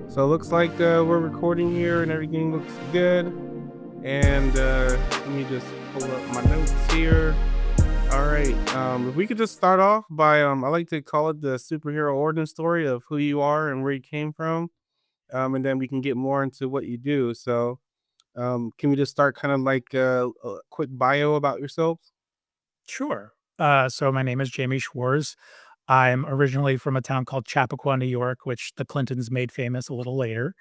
So it looks like we're recording here and everything looks good. And let me just pull up my notes here. All right. If we could just start off by, I like to call it the superhero origin story of who you are and where you came from. And then we can get more into what you do. So, can we just start kind of like a quick bio about yourself? Sure. So my name is Jaime Schwarz. I'm originally from a town called Chappaqua, New York, which the Clintons made famous a little later.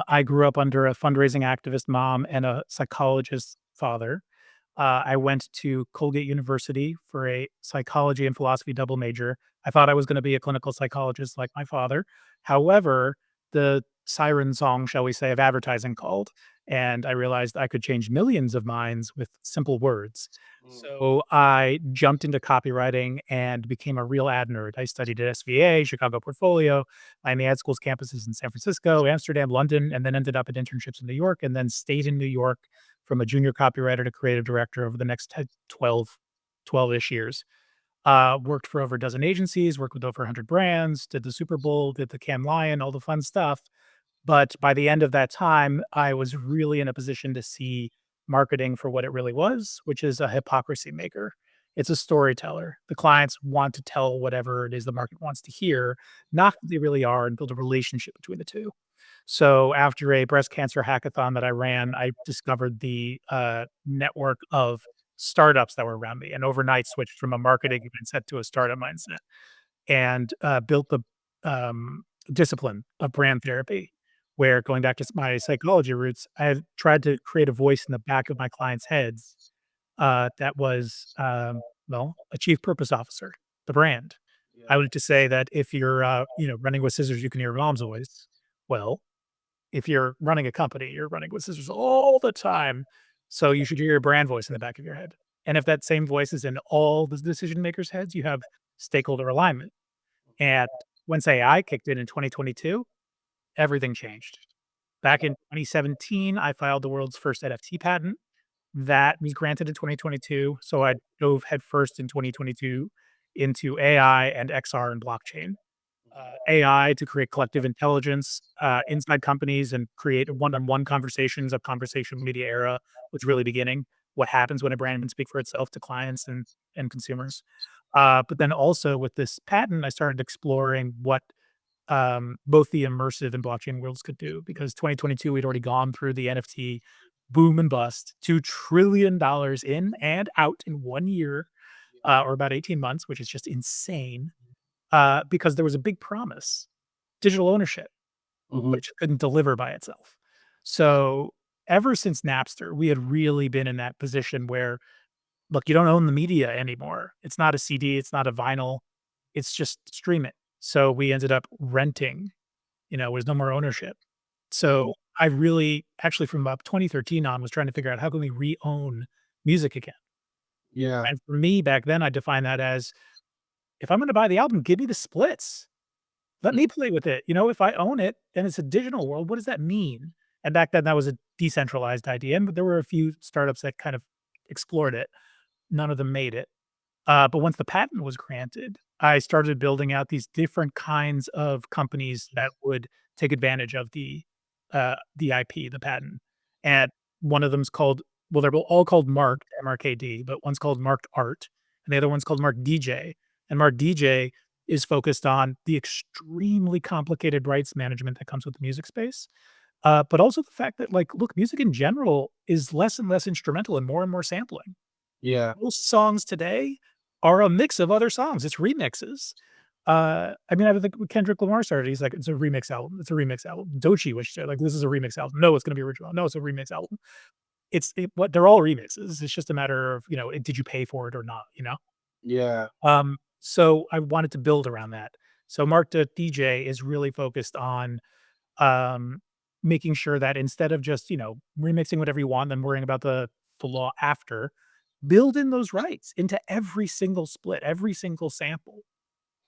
I grew up under a fundraising activist mom and a psychologist father. I went to Colgate University for a psychology and philosophy double major. I thought I was going to be a clinical psychologist like my father. However, the siren song, shall we say, of advertising called, and I realized I could change millions of minds with simple words. Mm. So I jumped into copywriting and became a real ad nerd. I studied at SVA, Chicago Portfolio, Miami Ad School's campuses in San Francisco, Amsterdam, London, and then ended up at internships in New York and then stayed in New York from a junior copywriter to creative director over the next 12-ish years. Worked for over a dozen agencies, worked with over 100 brands, did the Super Bowl, did the Cannes Lion, all the fun stuff. But by the end of that time, I was really in a position to see marketing for what it really was, which is a hypocrisy maker. It's a storyteller. The clients want to tell whatever it is the market wants to hear, not who they really are, and build a relationship between the two. So after a breast cancer hackathon that I ran, I discovered the network of startups that were around me and overnight switched from a marketing mindset to a startup mindset and built the discipline of brand therapy. Where going back to my psychology roots, I had tried to create a voice in the back of my clients' heads that was, well, a chief purpose officer, the brand. Yeah. I would like to say that if you're, running with scissors, you can hear your mom's voice. Well, if you're running a company, you're running with scissors all the time. So you should hear your brand voice in the back of your head. And if that same voice is in all the decision makers' heads, you have stakeholder alignment. And once AI kicked in 2022, everything changed. Back in 2017, I filed the world's first NFT patent. That was granted in 2022. So I dove headfirst in 2022 into AI and XR and blockchain. AI to create collective intelligence inside companies and create one-on-one conversations of conversational media era was really beginning. What happens when a brand can speak for itself to clients and consumers. But then also with this patent, I started exploring what both the immersive and blockchain worlds could do because 2022 we'd already gone through the NFT boom and bust, $2 trillion in and out in 1 year, or about 18 months, which is just insane because there was a big promise, digital ownership, Mhm. but it just couldn't deliver by itself. So ever since Napster, we had really been in that position where, look, you don't own the media anymore. It's not a CD, it's not a vinyl, it's just stream it. So we ended up renting, was no more ownership. So I really, actually, from about 2013 on, was trying to figure out how can we re-own music again. Yeah. And for me back then, I defined that as if I'm going to buy the album, give me the splits. Let me play with it. If I own it, then it's a digital world. What does that mean? And back then, that was a decentralized idea, but there were a few startups that kind of explored it. None of them made it. But once the patent was granted, I started building out these different kinds of companies that would take advantage of the IP, the patent. And one of them's called, well, they're all called Marked, MRKD, but one's called Marked Art, and the other one's called Marked DJ. And Marked DJ is focused on the extremely complicated rights management that comes with the music space. But also the fact that, like, look, music in general is less and less instrumental and more sampling. Yeah. Most songs today are a mix of other songs. It's remixes. I mean, I think when Kendrick Lamar started, he's like, "It's a remix album. It's a remix album." Doechii, which said, like, "This is a remix album." No, it's gonna be original. No, it's a remix album. What they're all remixes. It's just a matter of, did you pay for it or not? Yeah. So I wanted to build around that. So Mark.dj is really focused on um, making sure that instead of just, remixing whatever you want and worrying about the law after, build in those rights into every single split, every single sample,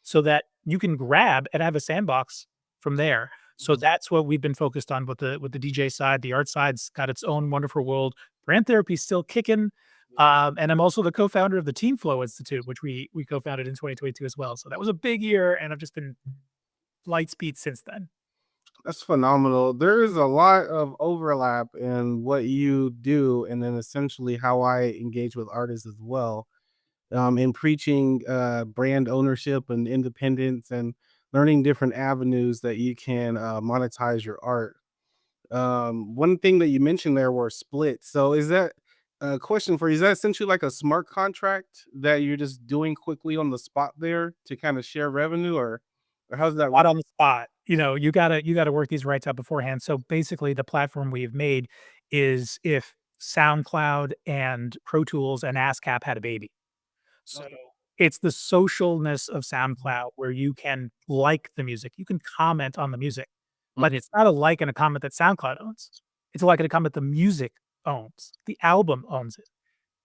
so that you can grab and have a sandbox from there. So that's what we've been focused on with the DJ side. The art side's got its own wonderful world. Brand therapy is still kicking. And I'm also the co-founder of the Team Flow Institute, which we co-founded in 2022 as well. So that was a big year, and I've just been light speed since then. That's phenomenal. There is a lot of overlap in what you do, and then essentially how I engage with artists as well. In preaching brand ownership and independence, and learning different avenues that you can monetize your art. One thing that you mentioned there were splits. So is that a question for you? Is that essentially like a smart contract that you're just doing quickly on the spot there to kind of share revenue, or how's that work? Spot on the spot. You gotta work these rights out beforehand. So basically, the platform we've made is if SoundCloud and Pro Tools and ASCAP had a baby. So Okay. it's the socialness of SoundCloud where you can like the music, you can comment on the music, but Mhm. it's not a like and a comment that SoundCloud owns. It's a like and a comment the music owns. The album owns it.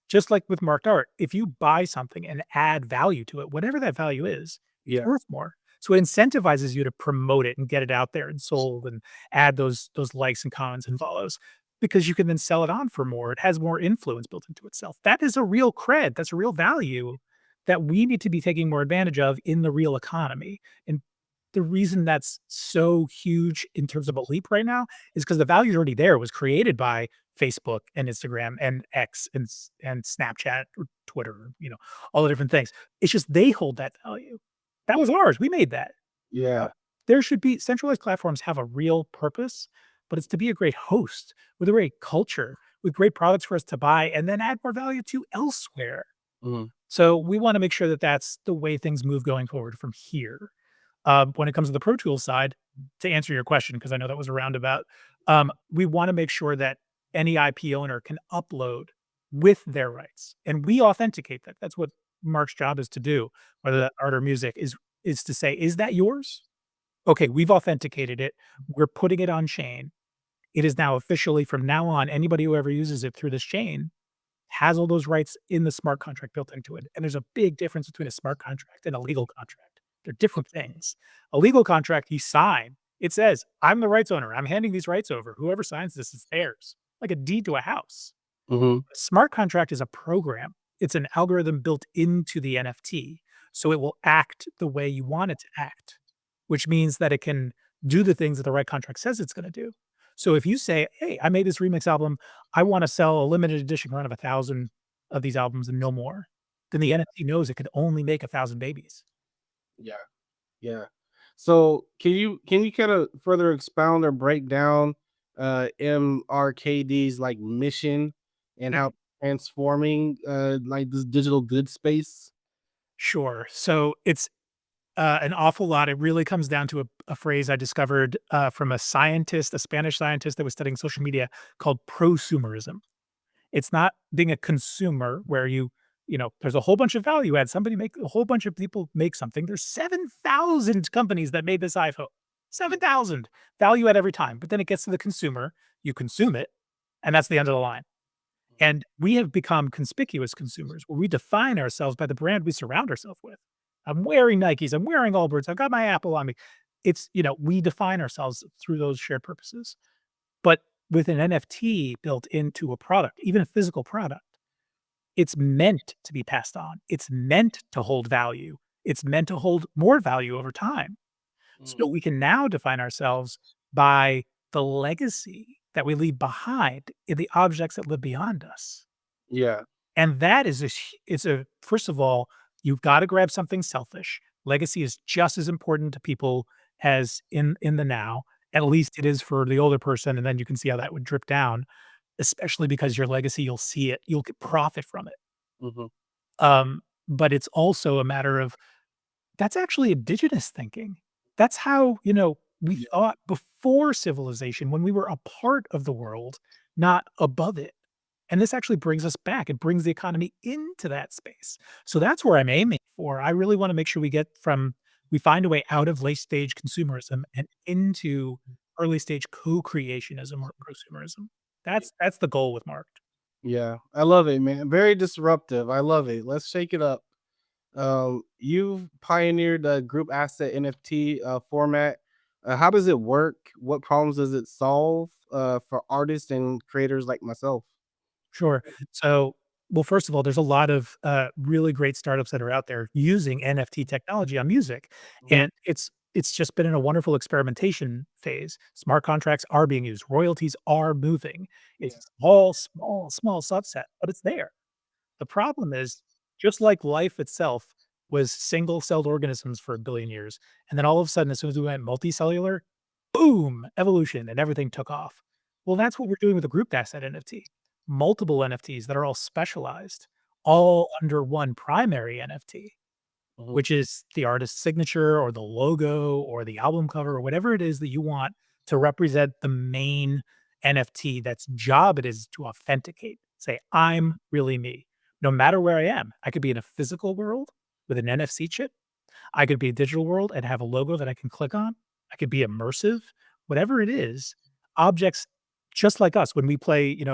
Just like with marked art, if you buy something and add value to it, whatever that value is, it's Yeah. worth more. So it incentivizes you to promote it and get it out there and sold and add those likes and comments and follows because you can then sell it on for more. It has more influence built into itself. That is a real cred. That's a real value that we need to be taking more advantage of in the real economy. And the reason that's so huge in terms of a leap right now is because the value is already there. It was created by Facebook and Instagram and X and Snapchat or Twitter, all the different things. It's just they hold that value. That was ours. We made that. Uh, Yeah. there should be centralized platforms have a real purpose, but it's to be a great host with a great culture, with great products for us to buy and then add more value to elsewhere. Mhm. So we want to make sure that that's the way things move going forward from here. When it comes to the Pro Tools side, to answer your question, because I know that was a roundabout, we want to make sure that any IP owner can upload with their rights, and we authenticate that. That's what Mark's job is to do, whether that art or music is to say, "Is that yours? Okay, we've authenticated it. We're putting it on chain. It is now officially from now on, anybody who ever uses it through this chain has all those rights in the smart contract built into it." And there's a big difference between a smart contract and a legal contract. They're different things. A legal contract you sign, it says, "I'm the rights owner. I'm handing these rights over. Whoever signs this is theirs." Like a deed to a house. Mhm. A smart contract is a program. It's an algorithm built into the NFT, so it will act the way you want it to act, which means that it can do the things that the right contract says it's gonna do. So if you say, "Hey, I made this remix album. I wanna sell a limited edition run of 1,000 of these albums and no more," then the NFT knows it can only make 1,000 babies. Yeah. Yeah. So can you kind of further expound or break down MRKD's like mission and how Mhm. it's transforming like this digital good space? Sure. So it's an awful lot. It really comes down to a phrase I discovered from a scientist, a Spanish scientist that was studying social media called prosumerism. It's not being a consumer where there's a whole bunch of value add. Somebody make a whole bunch of people make something. There's 7,000 companies that made this iPhone. 7,000 value add every time. But then it gets to the consumer, you consume it, and that's the end of the line. And we have become conspicuous consumers where we define ourselves by the brand we surround ourselves with. I'm wearing Nikes, I'm wearing Allbirds, I've got my Apple on me. We define ourselves through those shared purposes. But with an NFT built into a product, even a physical product, it's meant to be passed on. It's meant to hold value. It's meant to hold more value over time. Mm. So we can now define ourselves by the legacy that we leave behind in the objects that live beyond us. Yeah. And that is it's a first of all, you've gotta grab something selfish. Legacy is just as important to people as in the now. At least it is for the older person, and then you can see how that would drip down, especially because your legacy, you'll see it, you'll get profit from it. Mhm. But it's also a matter of that's actually indigenous thinking. That's how, we Yeah. thought before civilization when we were a part of the world, not above it. And this actually brings us back. It brings the economy into that space. So that's where I'm aiming for. I really want to make sure we find a way out of late stage consumerism and into early stage co-creationism or prosumerism. That's the goal with Marked. Yeah. I love it, man. Very disruptive. I love it. Let's shake it up. You've pioneered the group asset NFT format. How does it work? What problems does it solve for artists and creators like myself? Sure. So Well, first of all, there's a lot of, really great startups that are out there using NFT technology on music, Mhm. and it's just been in a wonderful experimentation phase. Smart contracts are being used, royalties are moving. It's Yeah. a small subset, but it's there. The problem is, just like life itself was single-celled organisms for a billion years, and then all of a sudden, as soon as we went multicellular, boom, evolution, and everything took off. Well, that's what we're doing with a grouped asset NFT. Multiple NFTs that are all specialized, all under one primary NFT, Mhm. which is the artist's signature or the logo or the album cover or whatever it is that you want to represent the main NFT that's job it is to authenticate. Say, I'm really me. No matter where I am, I could be in a physical world with an NFC chip. I could be a digital world and have a logo that I can click on. I could be immersive, whatever it is, objects just like us when we play, in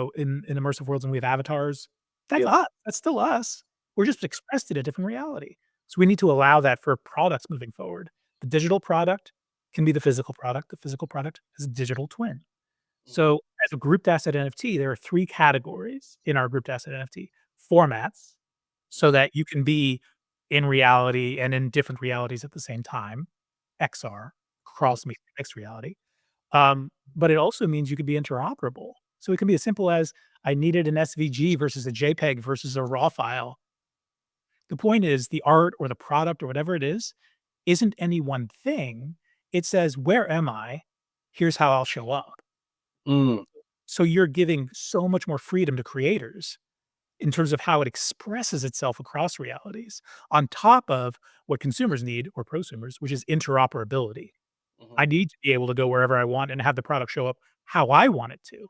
immersive worlds and we have avatars, that's Yeah. us. That's still us. We're just expressed in a different reality. So we need to allow that for products moving forward. The digital product can be the physical product. The physical product is a digital twin. Mhm. So as a grouped asset NFT, there are 3 categories in our grouped asset NFT formats so Mhm. that you can be in reality and in different realities at the same time, XR, Mhm. cross mixed reality. But it also means you could be interoperable. So it can be as simple as I needed an SVG versus a JPEG versus a raw file. The point is the art or the product or whatever it is isn't any one thing. It says, "Where am I? Here's how I'll show up." Mm. So you're giving so much more freedom to creators in terms of how it expresses itself across realities, on top of what consumers need or prosumers, which is interoperability. Mhm. I need to be able to go wherever I want and have the product show up how I want it to,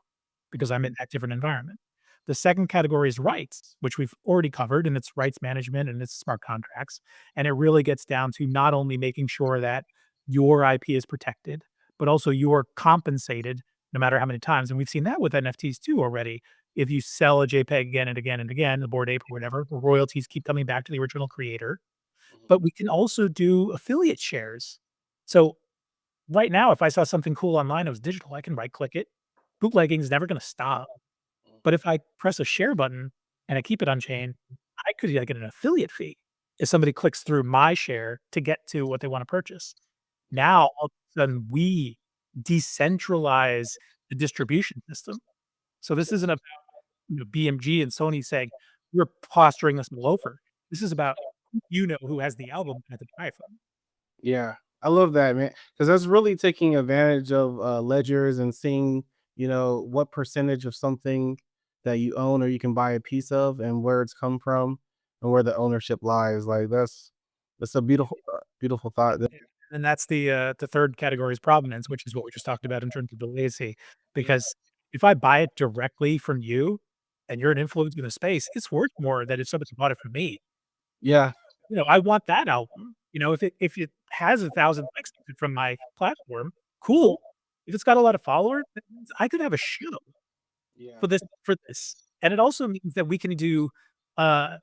because Mhm. I'm in that different environment. The second category is rights, which we've already covered, and it's rights management and it's smart contracts. And it really gets down to not only making sure that your IP is protected, but also you're compensated no matter how many times. And we've seen that with NFTs too already. If you sell a JPEG again and again and again, the Bored Ape or whatever, the royalties keep coming back to the original creator. Mhm. But we can also do affiliate shares. So right now, if I saw something cool online, it was digital, I can right click it. Bootlegging is never gonna stop. But Mhm. if I press a share button and I keep it on chain, I could, get an affiliate fee if somebody clicks through my share to get to what they wanna purchase. Yeah. Now, all of a sudden, we decentralize the distribution system. So this isn't about, BMG and Sony saying, "We're posturing this loafer." This is about who has the album at the iPhone. Yeah, I love that, man, because that's really taking advantage of ledgers and seeing, what percentage of something that you own or you can buy a piece of and where it's come from and where the ownership lies. Like that's a beautiful thought. Yeah, and that's the third category is provenance, which is what we just talked about in terms of the lazy. Yeah. Because if I buy it directly from you and you're an influencer in the space, it's worth more than if somebody bought it from me. Yeah. I want that album. If it has 1,000 likes from my platform, cool. If it's got a lot of followers, that means I could have a show Yeah. for this. And it also means that we can do uh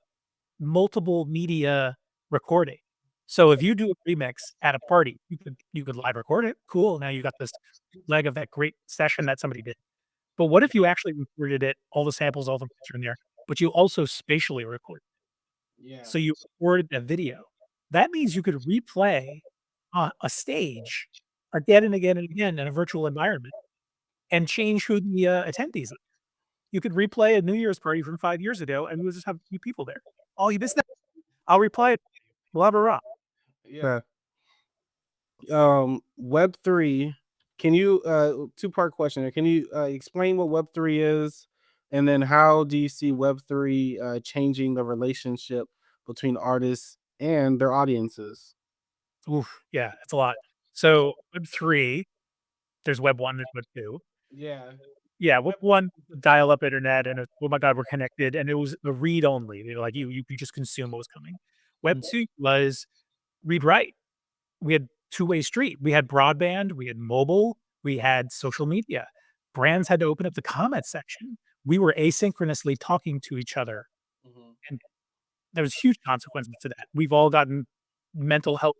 multiple media recording. So if you do a remix at a party, you could live record it. Cool. Now you got this leg of that great session that somebody did. But what if you actually recorded it, all the samples, all the bits are in there, but you also spatially record? Yeah. So you recorded a video. That means you could replay a stage again and again and again in a virtual environment and change who the attendees are. You could replay a New Year's party from 5 years ago and we'll just have a few people there. Oh, you missed that? I'll replay it. Blah, blah, blah. Yeah. Web3, can you two-part question here. Can you explain what Web3 is and then how do you see Web3 changing the relationship between artists and their audiences? Oof, yeah, it's a lot. So Web 3, there's Web 1 and Web 2. Yeah. Yeah, Web 1, dial up internet and oh my god, we're connected, and it was a read only. They were like you could just consume what was coming. Web Mm. 2 was read write. We had two-way street. We had broadband, we had mobile, we had social media. Brands had to open up the comment section. We were asynchronously talking to each other, Mhm. and there was huge consequences to that. We've all gotten mental health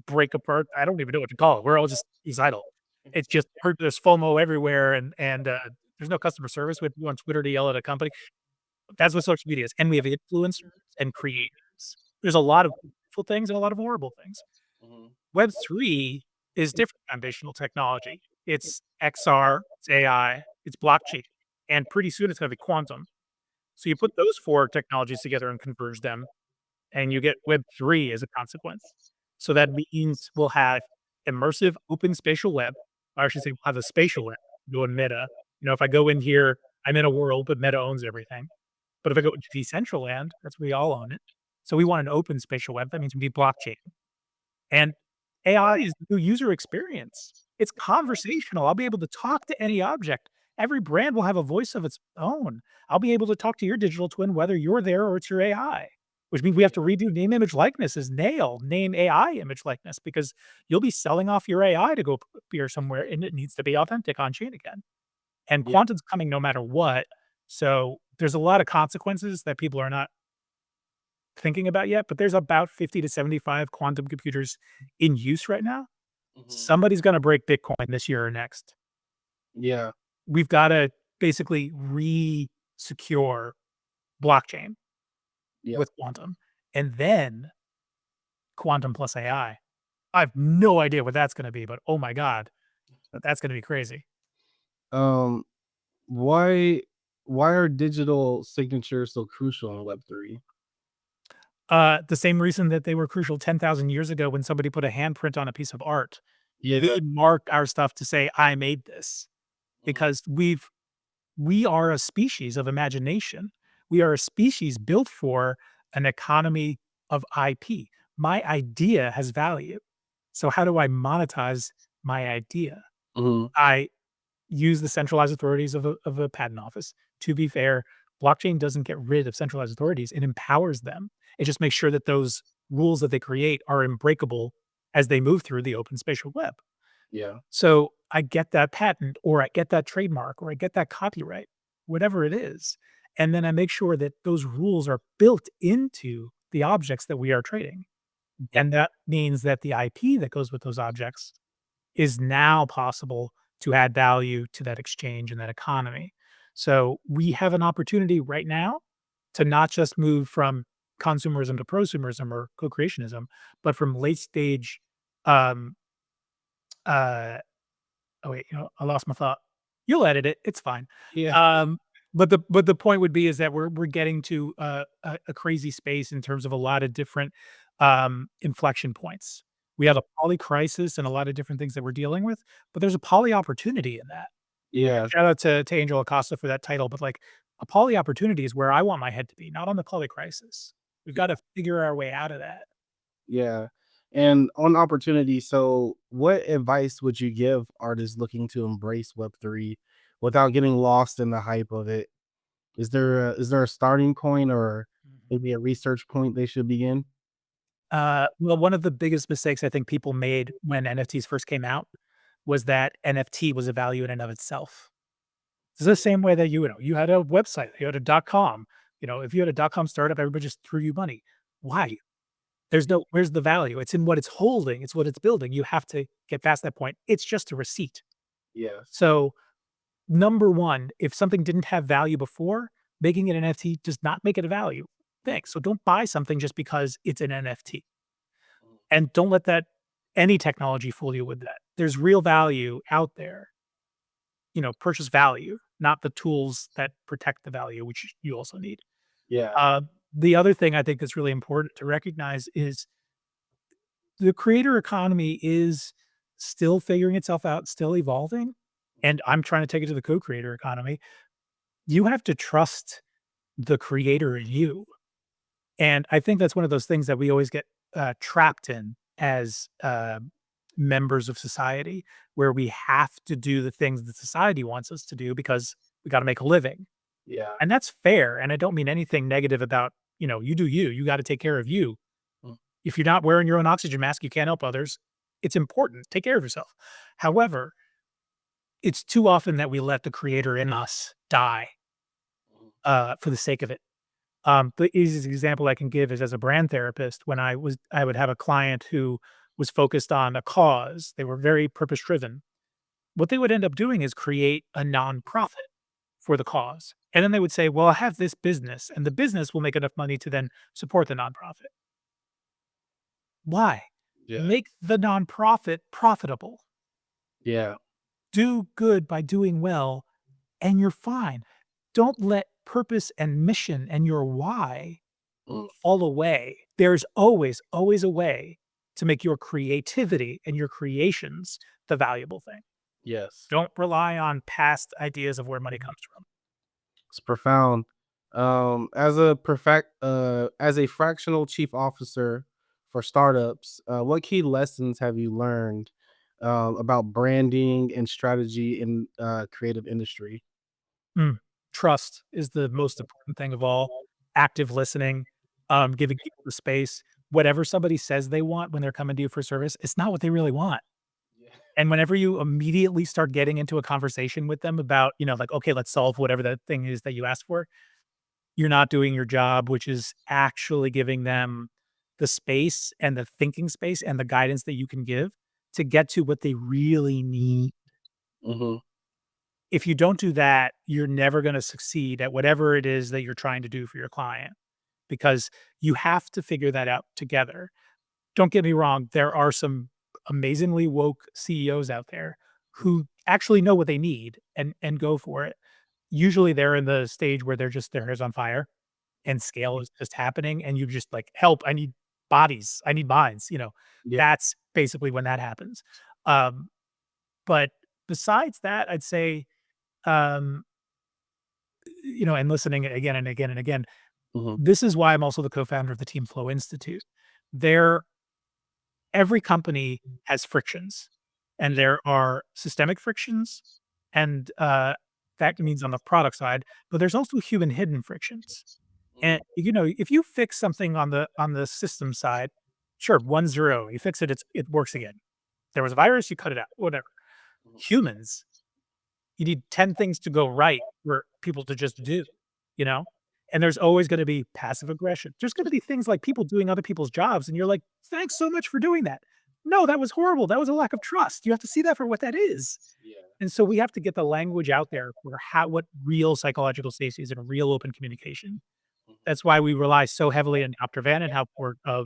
break apart. I don't even know what to call it. We're all just suicidal. It's just there's FOMO everywhere, and there's no customer service. We have to go on Twitter to yell at a company. That's what social media is, and we have influencers and creators. There's a lot of beautiful things and a lot of horrible things. Mhm. Web3 is different foundational technology. It's XR, it's AI, it's blockchain, and pretty soon it's gonna be quantum. So you put those 4 technologies together and converge them, and you get Web3 as a consequence. So that means we'll have immersive open spatial web, or I should say we'll have a spatial web, go in Meta. If I go in here, I'm in a world, but Meta owns everything. But if I go into Decentraland, that's we all own it. So we want an open spatial web. That means we need blockchain. And AI is the new user experience. It's conversational. I'll be able to talk to any object. Every brand will have a voice of its own. I'll be able to talk to your digital twin, whether you're there or it's your AI, which means we have to redo name, image, likeness as nail, name AI image likeness, because you'll be selling off your AI to go appear somewhere and it needs to be authentic on chain again. And Yeah. quantum's coming no matter what. So there's a lot of consequences that people are not thinking about yet, but there's about 50 to 75 quantum computers in use right now. Mhm. Somebody's gonna break Bitcoin this year or next. Yeah. We've gotta basically re-secure blockchain Yeah. with quantum, and then quantum plus AI. I have no idea what that's gonna be, but oh my god, that's gonna be crazy. Um, why why are digital signatures so crucial in Web3? The same reason that they were crucial 10,000 years ago when somebody put a handprint on a piece of art. Yeah. We mark our stuff to say, "I made this," Mhm. because we are a species of imagination. We are a species built for an economy of IP. My idea has value. So how do I monetize my idea? Mhm. I use the centralized authorities of a patent office. To be fair, blockchain doesn't get rid of centralized authorities, it empowers them. It just makes sure that those rules that they create are unbreakable as they move through the open spatial web. Yeah. So I get that patent or I get that trademark or I get that copyright, whatever it is. And then I make sure that those rules are built into the objects that we are trading. And that means that the IP that goes with those objects is now possible to add value to that exchange and that economy. So we have an opportunity right now to not just move from consumerism to prosumerism or co-creationism, but from late stage um, uh, oh, wait, I lost my thought. You'll edit it, it's fine. Yeah. Um, but the point would be is that we're getting to a crazy space in terms of a lot of different, inflection points. We have a poly crisis and a lot of different things that we're dealing with, but there's a poly opportunity in that. Yeah. Shout out to Angel Acosta for that title, but, like, a poly opportunity is where I want my head to be, not on the poly crisis. We've gotta figure our way out of that. Yeah. And on opportunity, so what advice would you give artists looking to embrace Web3 without getting lost in the hype of it? Is there a starting point or Mhm. maybe a research point they should begin? Well, one of the biggest mistakes I think people made when NFTs first came out was that NFT was a value in and of itself. It's the same way that you had a website, you had a .com. If you had a .com startup, everybody just threw you money. Why? Where's the value? It's in what it's holding, it's what it's building. You have to get past that point. It's just a receipt. Yes. So, number 1, if something didn't have value before, making it an NFT does not make it a value thing. So don't buy something just because it's an NFT. And don't let that any technology fool you with that. There's real value out there. Purchase value, not the tools that protect the value, which you also need. Yeah. Uh, the other thing I think that's really important to recognize is the creator economy is still figuring itself out, still evolving, and I'm trying to take it to the co-creator economy. You have to trust the creator in you. And I think that's one of those things that we always get trapped in as members of society, where we have to do the things that society wants us to do because we got to make a living. Yeah. And that's fair. And I don't mean anything negative about, you do you. You got to take care of you. Mm. If you're not wearing your own oxygen mask, you can't help others. It's important. Take care of yourself. However, it's too often that we let the creator in us die Mhm. for the sake of it. The easiest example I can give is as a brand therapist, when I would have a client who was focused on a cause. They were very purpose driven. What they would end up doing is create a nonprofit for the cause. And then they would say, well, I have this business and the business will make enough money to then support the nonprofit. Why? Yeah. Make the nonprofit profitable. Yeah. Do good by doing well, and you're fine. Don't let purpose and mission and your why Mm, fall away. There's always, always a way to make your creativity and your creations the valuable thing. yes. Don't rely on past ideas of where money comes from. It's profound. As a fractional chief officer for startups, what key lessons have you learned about branding and strategy in creative industry? Mm. Trust is the most important thing of all. Active listening, giving people the space. Whatever somebody says they want when they're coming to you for service, it's not what they really want. Yeah. And whenever you immediately start getting into a conversation with them about, like, okay, let's solve whatever that thing is that you asked for, you're not doing your job, which is actually giving them the space and the thinking space and the guidance that you can give to get to what they really need. Hmm. If you don't do that, you're never going to succeed at whatever it is that you're trying to do for your client because you have to figure that out together. Don't get me wrong, there are some amazingly woke CEOs out there who actually know what they need and go for it. Usually they're in the stage where their hair's on fire and scale is just happening and you just like, help, I need bodies, I need minds. Yeah. That's basically when that happens. Um, but besides that, I'd say um, and listening again and again and again. Hmm. This is why I'm also the co-founder of the Team Flow Institute. There Every company has frictions, and there are systemic frictions, and, that means on the product side, but there's also human hidden frictions. And, if you fix something on the system side, sure, 1-0, you fix it, it works again. There was a virus, you cut it out, whatever. Humans, you need 10 things to go right for people to just do, you know? And there's always gonna be passive aggression. There's gonna be things like people doing other people's jobs, and you're like, "Thanks so much for doing that." No, that was horrible. That was a lack of trust. You have to see that for what that is. Yeah. And so we have to get the language out there for what real psychological safety is and real open communication. That's why we rely so heavily on Dr. Van and Helport of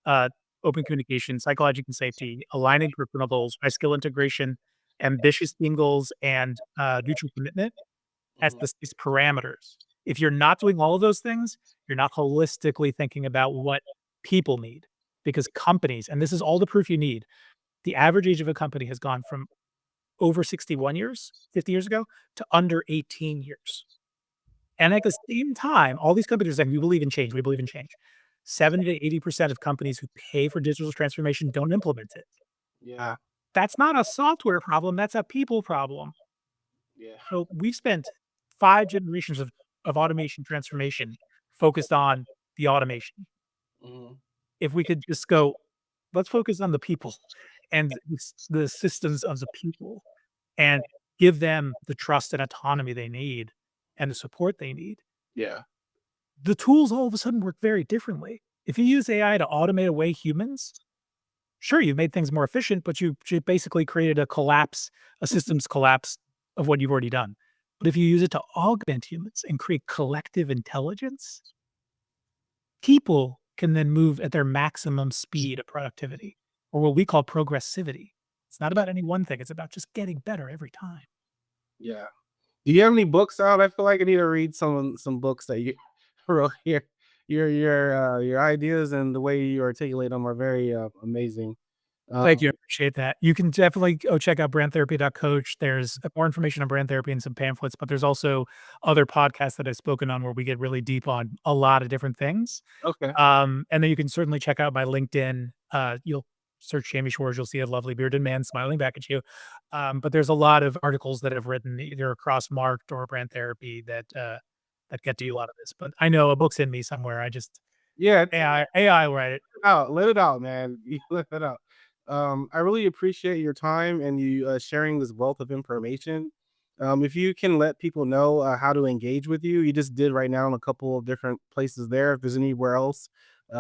uh, open communication, psychological safety, aligning group goals, high skill integration, ambitious team goals, and neutral commitment as Hmm. these parameters. If you're not doing all of those things, you're not holistically thinking about what people need. Because companies, and this is all the proof you need, the average age of a company has gone from over 61 years, 50 years ago, to under 18 years. And at the same time, all these companies are saying, we believe in change. We believe in change. 70 to 80% of companies who pay for digital transformation don't implement it. Yeah. That's not a software problem. That's a people problem. Yeah. So we've spent 5 generations of automation transformation focused on the automation. Hmm. If we could just go, let's focus on the people and the systems of the people and give them the trust and autonomy they need and the support they need, Yeah. the tools all of a sudden work very differently. If you use AI to automate away humans, sure, you've made things more efficient, but you basically created a systems collapse of what you've already done. But if you use it to augment humans and create collective intelligence, people can then move at their maximum speed of productivity, or what we call progressivity. It's not about any one thing, it's about just getting better every time. Yeah. Do you have any books out? I feel like I need to read some books that you wrote here. Your ideas and the way you articulate them are very amazing. Thank Um, you, I appreciate that. You can definitely go check out brandtherapy.coach. There's more information on brand therapy and some pamphlets, but there's also other podcasts that I've spoken on where we get really deep on a lot of different things. okay. And then you can certainly check out my LinkedIn. You'll search Jaime Schwarz, you'll see a lovely bearded man smiling back at you. But there's a lot of articles that I've written either across Marked or brand therapy that get to you a lot of this. But I know a book's in me somewhere. I just Yeah, AI will write it. let it out, man. You let it out. I really appreciate your time and you sharing this wealth of information. If you can let people know how to engage with you, you just did right now in a couple of different places there. If there's anywhere else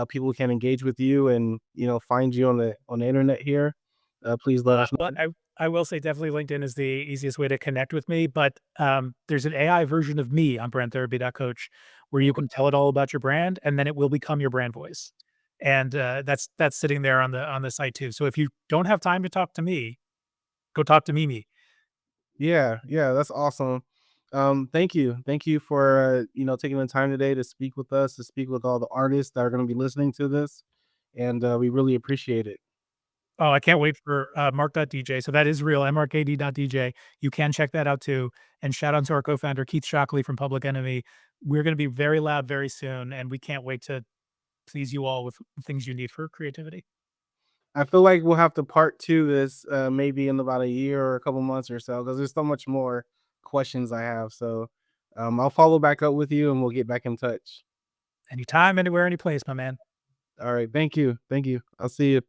people can engage with you and find you on the internet here, please let us But know. I will say definitely LinkedIn is the easiest way to connect with me, but, there's an AI version of me on brandtherapy.coach where you can tell it all about your brand, and then it will become your brand voice. And, that's sitting there on the site too. So if you don't have time to talk to me, go talk to Mimi. Yeah, yeah, that's awesome. Thank you for taking the time today to speak with us, to speak with all the artists that are going to be listening to this, and we really appreciate it. Oh, I can't wait for, Mark.dj. So that is real, MRKD.dj. You can check that out too. And shout out to our co-founder, Keith Shockley from Public Enemy. We're gonna be very loud very soon, and we can't wait to please you all with things you need for creativity. I feel like we'll have to part two this maybe in about a year or a couple months or so because there's so much more questions I have. So I'll follow back up with you and we'll get back in touch. Anytime, anywhere, any place, my man. All right, thank you, thank you. I'll see you.